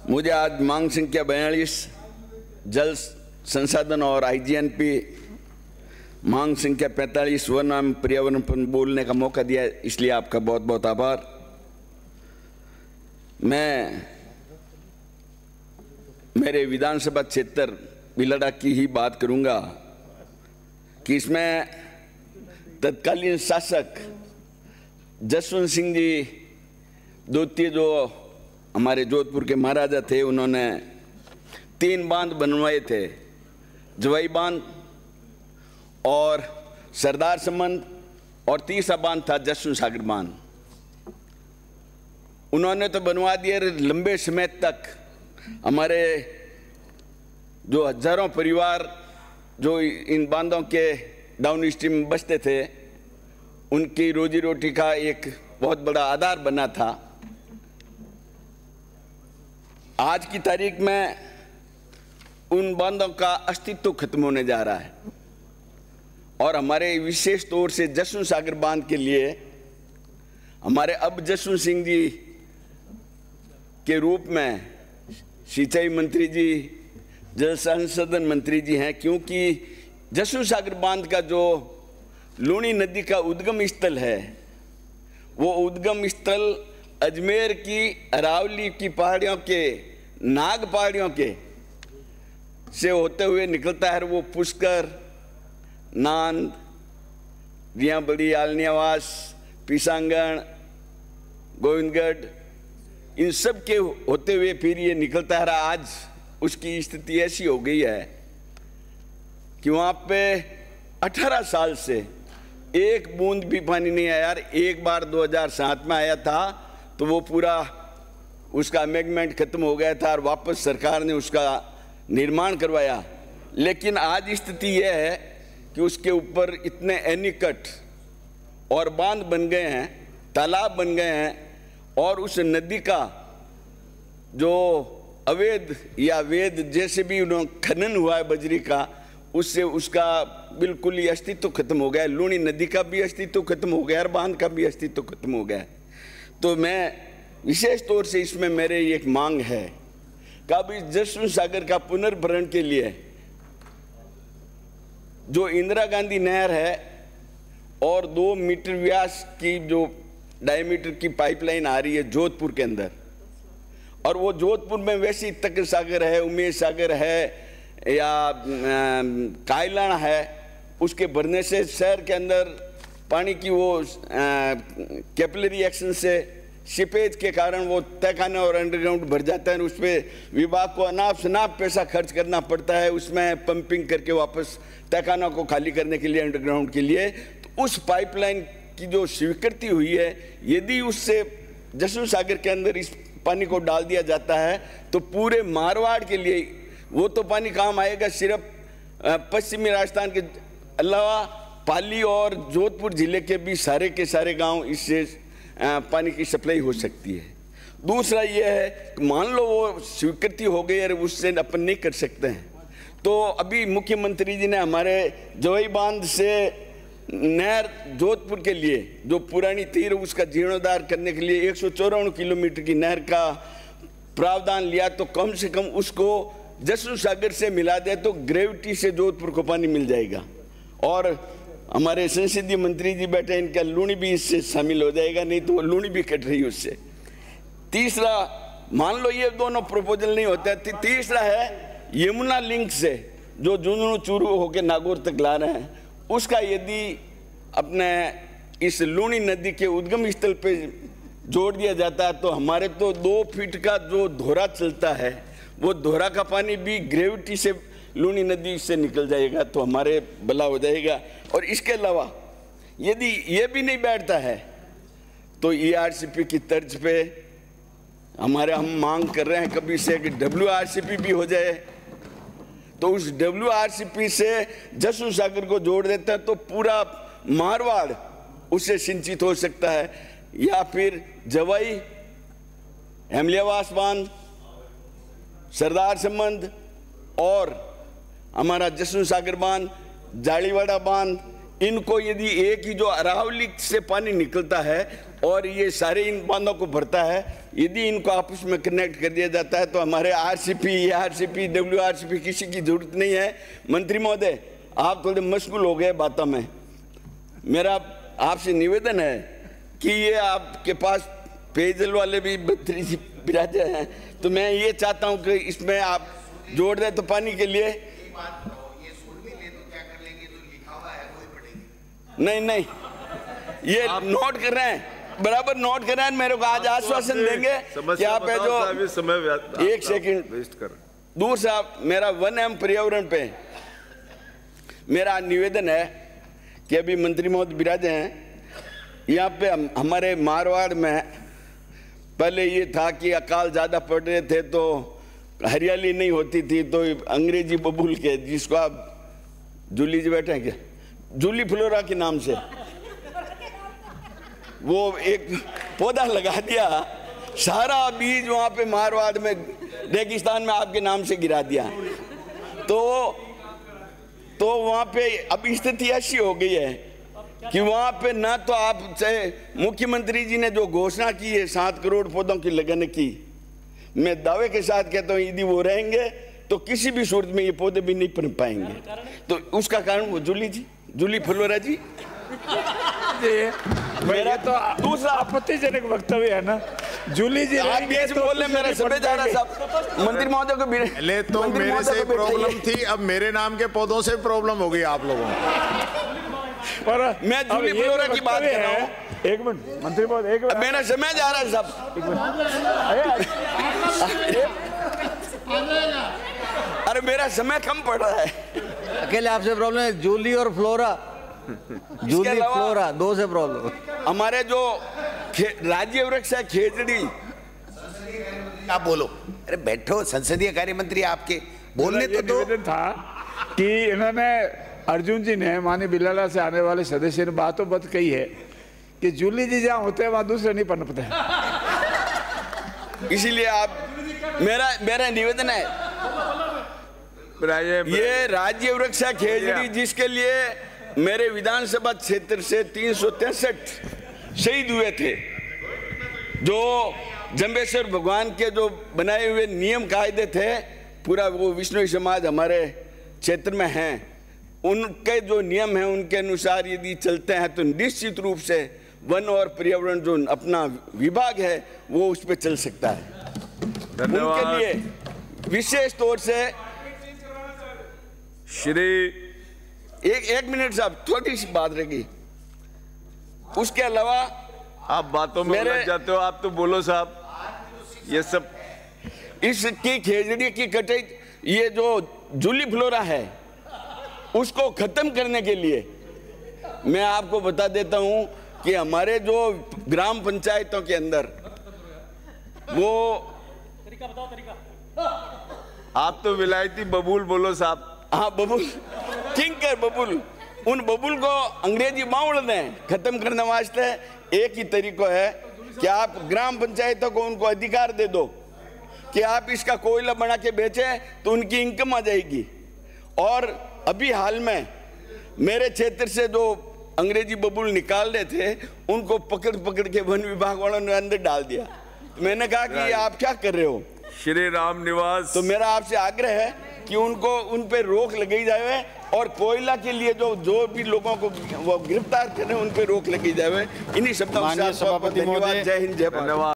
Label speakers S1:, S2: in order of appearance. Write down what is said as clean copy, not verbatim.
S1: मुझे आज मांग संख्या 42 जल संसाधन और आईजीएनपी मांग संख्या 45 वन एवं पर्यावरण पर बोलने का मौका दिया, इसलिए आपका बहुत बहुत आभार। मैं मेरे विधानसभा क्षेत्र बिलड़ा की ही बात करूंगा कि इसमें तत्कालीन शासक जसवंत सिंह जी द्वितीय जो हमारे जोधपुर के महाराजा थे, उन्होंने 3 बांध बनवाए थे, जवाई बांध और सरदार समंद, और तीसरा बांध था जसवंत सागर बांध। उन्होंने तो बनवा दिए, लंबे समय तक हमारे जो हजारों परिवार जो इन बांधों के डाउन स्ट्रीम में बसते थे, उनकी रोजी रोटी का एक बहुत बड़ा आधार बना था। आज की तारीख में उन बांधों का अस्तित्व खत्म होने जा रहा है और हमारे विशेष तौर से जसवंत सागर बांध के लिए हमारे अब जसवंत सिंह जी के रूप में सिंचाई मंत्री जी, जल संसाधन मंत्री जी हैं, क्योंकि जसवंत सागर बांध का जो लूणी नदी का उद्गम स्थल है, वो उद्गम स्थल अजमेर की अरावली की पहाड़ियों के, नाग पहाड़ियों के से होते हुए निकलता है। वो पुष्कर, नांद, रिया बड़ी, आलनियावास, पिसांगण, गोविंदगढ़, इन सब के होते हुए फिर ये निकलता है। आज उसकी स्थिति ऐसी हो गई है कि वहाँ पे 18 साल से एक बूंद भी पानी नहीं आया। एक बार 2007 में आया था तो वो पूरा उसका अमेंडमेंट खत्म हो गया था और वापस सरकार ने उसका निर्माण करवाया। लेकिन आज स्थिति यह है कि उसके ऊपर इतने एनीकट और बांध बन गए हैं, तालाब बन गए हैं, और उस नदी का जो अवैध या वेद जैसे भी उन्होंने खनन हुआ है बजरी का, उससे उसका बिल्कुल ही अस्तित्व खत्म हो गया है। लूणी नदी का भी अस्तित्व खत्म हो गया और बांध का भी अस्तित्व खत्म हो गया है। तो मैं विशेष तौर से इसमें मेरे एक मांग है कि अब इस जसवंत सागर का पुनर्भरण के लिए जो इंदिरा गांधी नहर है और 2 मीटर व्यास की जो डायमीटर की पाइपलाइन आ रही है जोधपुर के अंदर, और वो जोधपुर में वैसे तकर सागर है, उमेश सागर है या कायलाना है, उसके भरने से शहर के अंदर पानी की वो कैपिलरी एक्शन से सीपेज के कारण वो तहखाने और अंडरग्राउंड भर जाता है। उस पर विभाग को अनाप शनाप पैसा खर्च करना पड़ता है, उसमें पंपिंग करके वापस तहखानों को खाली करने के लिए, अंडरग्राउंड के लिए। तो उस पाइपलाइन की जो स्वीकृति हुई है, यदि उससे जसवंत सागर के अंदर इस पानी को डाल दिया जाता है तो पूरे मारवाड़ के लिए वो तो पानी काम आएगा। सिर्फ पश्चिमी राजस्थान के अलावा पाली और जोधपुर जिले के भी सारे के सारे गांव इससे पानी की सप्लाई हो सकती है। दूसरा ये है, मान लो वो स्वीकृति हो गई और उससे अपन नहीं कर सकते हैं, तो अभी मुख्यमंत्री जी ने हमारे जवाई बांध से नहर जोधपुर के लिए जो पुरानी तीर उसका जीर्णोद्धार करने के लिए 154 किलोमीटर की नहर का प्रावधान लिया, तो कम से कम उसको जसवंत सागर से मिला दे तो ग्रेविटी से जोधपुर को पानी मिल जाएगा। और हमारे संसदीय मंत्री जी बैठे, इनका लूणी भी इससे शामिल हो जाएगा, नहीं तो वो लूणी भी कट रही है उससे। तीसरा, मान लो ये दोनों प्रपोजल नहीं होता, तीसरा है यमुना लिंक से जो झुंझुनू चूरू होकर नागौर तक ला रहे हैं, उसका यदि अपने इस लूणी नदी के उद्गम स्थल पे जोड़ दिया जाता है तो हमारे तो 2 फीट का जो धोरा चलता है, वो धोरा का पानी भी ग्रेविटी से लूणी नदी से निकल जाएगा, तो हमारे भला हो जाएगा। और इसके अलावा यदि ये भी नहीं बैठता है तो ERCP की तर्ज पे हम मांग कर रहे हैं कभी से कि WRCP भी हो जाए, तो उस WRCP से जसवंत सागर को जोड़ देता है तो पूरा मारवाड़ उससे सिंचित हो सकता है। या फिर जवाई, हेमलियावास बांध, सरदार समंद और हमारा जसवंत सागर बांध, जाड़ीवाड़ा बांध, इनको यदि एक ही जो अरावली से पानी निकलता है और ये सारे इन बांधों को भरता है यदि इनको आपस में कनेक्ट कर दिया जाता है तो हमारे आरसीपी WRCP किसी की जरूरत नहीं है। मंत्री महोदय, आप थोड़े मशगूल हो गए बातों में। मेरा आपसे निवेदन है कि ये आपके पास पेयजल वाले भी मंत्री जी विराजे हैं, तो मैं ये चाहता हूँ कि इसमें आप जोड़ दें तो पानी के लिए। नहीं, ये नोट कर रहे हैं, बराबर नोट कर रहे हैं। मेरे को आज आश्वासन देंगे कि आप है जो समय 1 सेकंड वेस्ट कर दूर साहब, मेरा 1M पर्यावरण पे मेरा निवेदन है कि अभी मंत्री महोदय विराजे हैं यहाँ पे। हमारे मारवाड़ में पहले ये था कि अकाल ज़्यादा पड़ रहे थे तो हरियाली नहीं होती थी, तो अंग्रेजी बबूल के, जिसको आप जूली जी बैठे हैं क्या, जूली फ्लोरा के नाम से वो एक पौधा लगा दिया, सारा बीज वहाँ पे मारवाड़ में रेगिस्तान में आपके नाम से गिरा दिया। तो वहाँ पे अब स्थिति ऐसी हो गई है कि वहाँ पे ना तो आप चाहे मुख्यमंत्री जी ने जो घोषणा की है 7 करोड़ पौधों की लगाने की, मैं दावे के साथ कहता हूँ यदि वो रहेंगे तो किसी भी सूरत में ये पौधे भी नहीं पनप पाएंगे। तो उसका कारण वो जूली फ्लोरा जी
S2: मेरा तो दूसरा आपत्तिजनक वक्तव्य है ना। जूली जी
S1: आप ये बोले मेरा समय जा रहा सब मंत्री महोदय को
S3: पहले तो मेरे से प्रॉब्लम थी, अब मेरे नाम के पौधों से प्रॉब्लम हो गई आप लोगों को।
S2: और
S1: मैं जूली फ्लोरा की बात कर रहा हूँ।
S2: 1 मिनट मंत्री महोदय, 1 मिनट,
S1: मेरा समय जा रहा है सब। अरे मेरा समय कम पड़ रहा है।
S4: अकेले आपसे प्रॉब्लम है, जूली और फ्लोरा, जूली फ्लोरा 2 से प्रॉब्लम।
S1: हमारे जो राज्य वृक्ष है खेजड़ी,
S5: आप बोलो। अरे बैठो, संसदीय कार्य मंत्री आपके बोलने तो दो।
S2: निवेदन था कि इन्होंने अर्जुन जी ने माननीय बिलाला से आने वाले सदस्य ने बातों बात कही है कि जूली जी जहाँ होते हैं वहाँ दूसरे नहीं पनपते हैं।
S1: इसीलिए आप मेरा निवेदन है, ये राज्य वृक्ष है खेजड़ी, जिसके लिए मेरे विधानसभा क्षेत्र से 363 शहीद हुए थे। जो जम्बेश्वर भगवान के जो बनाए हुए नियम कायदे थे, पूरा वो विष्णु समाज हमारे क्षेत्र में हैं, उनके जो नियम हैं उनके अनुसार यदि चलते हैं तो निश्चित रूप से वन और पर्यावरण जो अपना विभाग है वो उस पर चल सकता है। उनके लिए विशेष तौर से एक मिनट साहब, थोड़ी सी बात रहेगी। उसके अलावा
S6: आप बातों में लग जाते हो, आप तो बोलो साहब। ये सब
S1: इसकी खेजड़ी की कटाई, ये जो जूली फ्लोरा है उसको खत्म करने के लिए मैं आपको बता देता हूं कि हमारे जो ग्राम पंचायतों के अंदर वो तरीका
S6: आप तो विलायती बबूल बोलो साहब।
S1: हाँ, बबूल, किंकर बबूल, उन बबूल को अंग्रेजी बाउल दें खत्म करने वास्ते एक ही तरीका है कि आप ग्राम पंचायतों को उनको अधिकार दे दो कि आप इसका कोयला बना के बेचें तो उनकी इनकम आ जाएगी। और अभी हाल में मेरे क्षेत्र से जो अंग्रेजी बबूल निकाल रहे थे उनको पकड़ के वन विभाग वालों ने अंदर डाल दिया। तो मैंने कहा कि आप क्या कर रहे हो
S6: श्री राम निवास।
S1: तो मेरा आपसे आग्रह है कि उनको उन पे रोक लगाई जाए और कोयला के लिए जो भी लोगों को वो गिरफ्तार करें उन पे रोक लगी जाए। इन्हीं शब्दों के साथ धन्यवाद। जय हिंद, जय भारत।